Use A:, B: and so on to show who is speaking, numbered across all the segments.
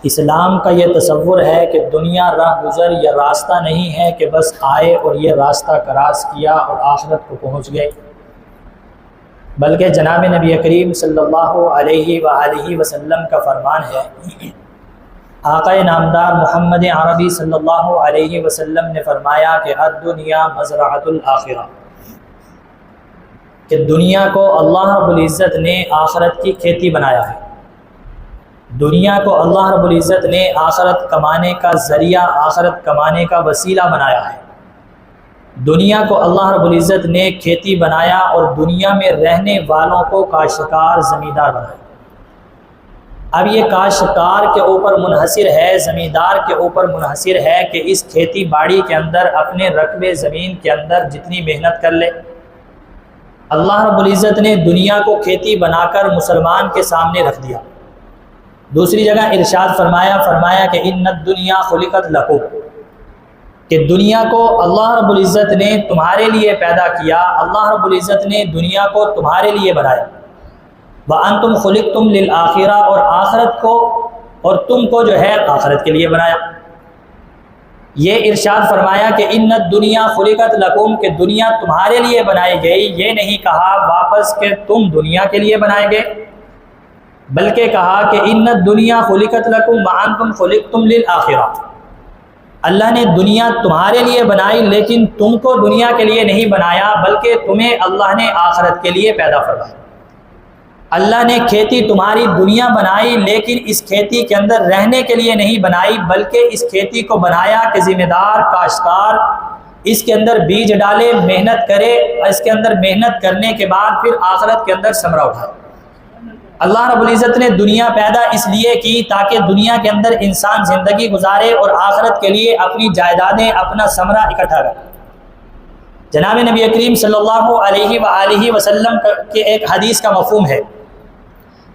A: اسلام کا یہ تصور ہے کہ دنیا راہ گزر یا راستہ نہیں ہے کہ بس آئے اور یہ راستہ کراس کیا اور آخرت کو پہنچ گئے، بلکہ جناب نبی کریم صلی اللہ علیہ وآلہ وسلم کا فرمان ہے، آقا نامدار محمد عربی صلی اللہ علیہ وسلم نے فرمایا کہ الدنیا مزرعۃ الآخرہ، کہ دنیا کو اللہ رب العزت نے آخرت کی کھیتی بنایا ہے، دنیا کو اللہ رب العزت نے آخرت کمانے کا ذریعہ، آخرت کمانے کا وسیلہ بنایا ہے، دنیا کو اللہ رب العزت نے کھیتی بنایا اور دنیا میں رہنے والوں کو کاشتکار زمیندار بنایا۔ اب یہ کاشتکار کے اوپر منحصر ہے، زمیندار کے اوپر منحصر ہے کہ اس کھیتی باڑی کے اندر اپنے رقبے زمین کے اندر جتنی محنت کر لے۔ اللہ رب العزت نے دنیا کو کھیتی بنا کر مسلمان کے سامنے رکھ دیا۔ دوسری جگہ ارشاد فرمایا کہ ان الدنیا خلقت لکم، کہ دنیا کو اللہ رب العزت نے تمہارے لیے پیدا کیا، اللہ رب العزت نے دنیا کو تمہارے لیے بنایا۔ وَأَنْتُمْ خُلِقْتُمْ لِلْآخِرَةِ، اور آخرت کو اور تم کو جو ہے آخرت کے لیے بنایا۔ یہ ارشاد فرمایا کہ ان الدنیا خلقت لکم، کہ دنیا تمہارے لیے بنائی گئی، یہ نہیں کہا واپس کہ تم دنیا کے لیے بنائے گئے، بلکہ کہا کہ ان الدنیا خلقت لکم وانتم خلقتم للآخرہ، اللہ نے دنیا تمہارے لیے بنائی لیکن تم کو دنیا کے لیے نہیں بنایا، بلکہ تمہیں اللہ نے آخرت کے لیے پیدا فرمایا۔ اللہ نے کھیتی تمہاری دنیا بنائی لیکن اس کھیتی کے اندر رہنے کے لیے نہیں بنائی، بلکہ اس کھیتی کو بنایا کہ ذمہ دار کاشتکار اس کے اندر بیج ڈالے، محنت کرے، اس کے اندر محنت کرنے کے بعد پھر آخرت کے اندر ثمرہ اٹھائے۔ اللہ رب العزت نے دنیا پیدا اس لیے کی تاکہ دنیا کے اندر انسان زندگی گزارے اور آخرت کے لیے اپنی جائیدادیں، اپنا ثمرہ اکٹھا کرے۔ جناب نبی کریم صلی اللہ علیہ وآلہ وسلم کے ایک حدیث کا مفہوم ہے،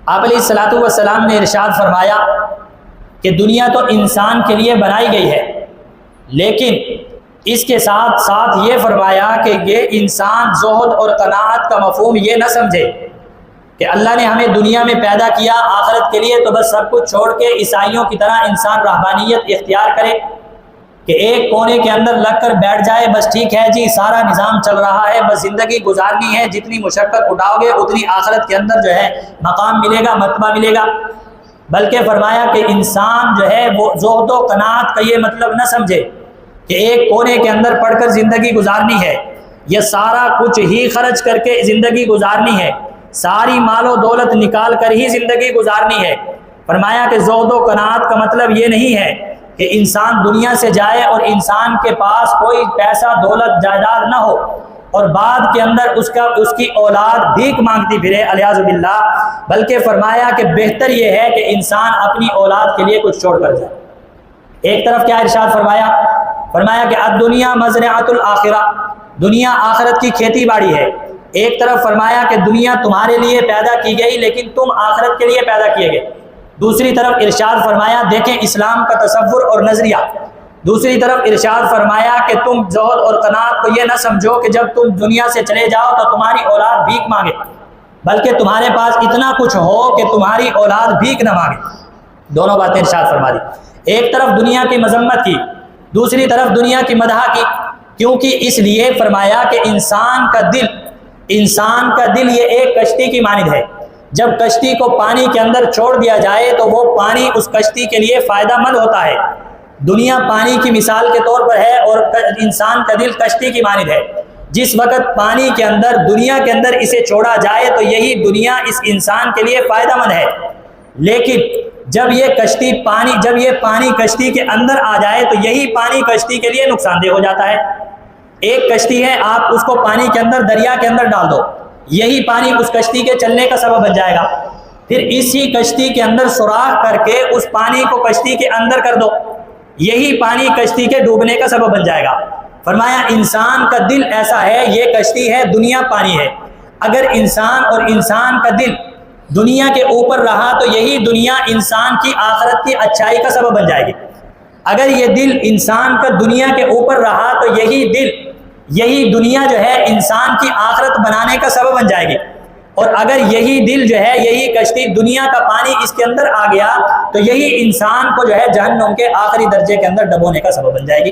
A: آپ علیہ الصلوۃ والسلام نے ارشاد فرمایا کہ دنیا تو انسان کے لیے بنائی گئی ہے، لیکن اس کے ساتھ ساتھ یہ فرمایا کہ یہ انسان زہد اور قناعت کا مفہوم یہ نہ سمجھے کہ اللہ نے ہمیں دنیا میں پیدا کیا آخرت کے لیے تو بس سب کچھ چھوڑ کے عیسائیوں کی طرح انسان رہبانیت اختیار کرے کہ ایک کونے کے اندر لگ کر بیٹھ جائے، بس ٹھیک ہے جی سارا نظام چل رہا ہے، بس زندگی گزارنی ہے، جتنی مشقت اٹھاؤ گے اتنی آخرت کے اندر جو ہے مقام ملے گا، مرتبہ ملے گا۔ بلکہ فرمایا کہ انسان جو ہے وہ زہد و قناعت کا یہ مطلب نہ سمجھے کہ ایک کونے کے اندر پڑھ کر زندگی گزارنی ہے، یہ سارا کچھ ہی خرچ کر کے زندگی گزارنی ہے، ساری مال و دولت نکال کر ہی زندگی گزارنی ہے۔ فرمایا کہ زہد و قناعت کا مطلب یہ نہیں ہے کہ انسان دنیا سے جائے اور انسان کے پاس کوئی پیسہ دولت جائیداد نہ ہو اور بعد کے اندر اس کی اولاد بھیک مانگتی پھرے، الیاذ باللہ، بلکہ فرمایا کہ بہتر یہ ہے کہ انسان اپنی اولاد کے لیے کچھ چھوڑ کر جائے۔ ایک طرف کیا ارشاد فرمایا کہ الدنیا مزرعۃ الآخرہ، دنیا آخرت کی کھیتی باڑی ہے۔ ایک طرف فرمایا کہ دنیا تمہارے لیے پیدا کی گئی لیکن تم آخرت کے لیے پیدا کیے گئے۔ دوسری طرف ارشاد فرمایا، دیکھیں اسلام کا تصور اور نظریہ، دوسری طرف ارشاد فرمایا کہ تم زہد اور قناعت کو یہ نہ سمجھو کہ جب تم دنیا سے چلے جاؤ تو تمہاری اولاد بھیک مانگے، بلکہ تمہارے پاس اتنا کچھ ہو کہ تمہاری اولاد بھیک نہ مانگے۔ دونوں باتیں ارشاد فرما دی، ایک طرف دنیا کی مذمت کی، دوسری طرف دنیا کی مدح کی، کیونکہ اس لیے فرمایا کہ انسان کا دل یہ ایک کشتی کی مانند ہے، جب کشتی کو پانی کے اندر چھوڑ دیا جائے تو وہ پانی اس کشتی کے لیے فائدہ مند ہوتا ہے۔ دنیا پانی کی مثال کے طور پر ہے اور انسان کا دل کشتی کی مانند ہے، جس وقت پانی کے اندر دنیا کے اندر اسے چھوڑا جائے تو یہی دنیا اس انسان کے لیے فائدہ مند ہے، لیکن جب یہ پانی کشتی کے اندر آ جائے تو یہی پانی کشتی کے لیے نقصان دہ ہو جاتا ہے۔ ایک کشتی ہے، آپ اس کو پانی کے اندر دریا کے اندر ڈال دو، یہی پانی اس کشتی کے چلنے کا سبب بن جائے گا، پھر اسی کشتی کے اندر سوراخ کر کے اس پانی کو کشتی کے اندر کر دو، یہی پانی کشتی کے ڈوبنے کا سبب بن جائے گا۔ فرمایا انسان کا دل ایسا ہے، یہ کشتی ہے، دنیا پانی ہے، اگر انسان اور انسان کا دل دنیا کے اوپر رہا تو یہی دنیا انسان کی آخرت کی اچھائی کا سبب بن جائے گی، اگر یہ دل انسان کا دنیا کے اوپر رہا تو یہی دنیا جو ہے انسان کی آخرت بنانے کا سبب بن جائے گی۔ اور اگر یہی دل جو ہے، یہی کشتی، دنیا کا پانی اس کے اندر آ گیا تو یہی انسان کو جو ہے جہنم کے آخری درجے کے اندر ڈبونے کا سبب بن جائے گی۔